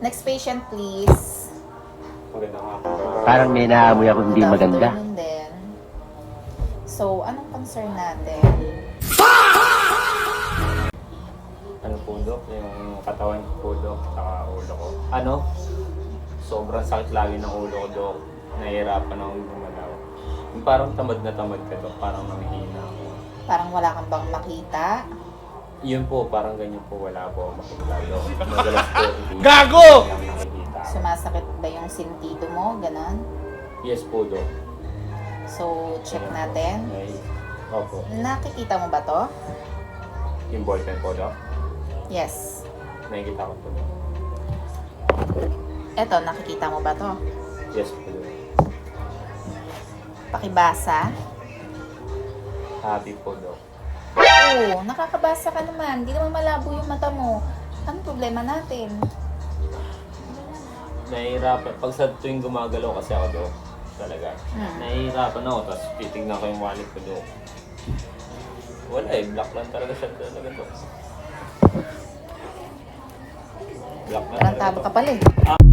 Next patient, please. Magandang hapon. Parang may naamoy ako hindi Good maganda. afternoon din. So, anong concern natin? Ano po, Dok? Yung katawan ko po, Dok, saka ulo ko. Ano? Sobrang sakit lagi ng ulo ko, Dok. Nahihirapan akong gumalaw. Yung parang tamad na tamad ka, Dok. Parang namihina ako. Parang wala kang bang makita? Yun po, parang ganyan po. Wala po ako makikita, Dok. Madalas po, hindi Gago! lang nakikita. Sumasakit ba yung sentido mo? Ganon? Yes po, Dok. So, check natin. Ay, opo. Nakikita mo ba to? Yung ballpen po, Dok. Yes. Nakikita ko po, Dok. Eto, nakikita mo ba to? Yes po, Dok. Pakibasa. Happy po, Dok. Oo, nakakabasa ka naman. Di naman malabo yung mata mo. Anong problema natin? Nahihirapan. Pag sa tuwing gumagalaw kasi ako, Dok, talaga. Nahihirapan ako, tapos titignan ko yung wallet ko, Dok. Wala eh, black lang talaga siya talaga, Dok. Black lang Tarantado talaga. ka pala eh.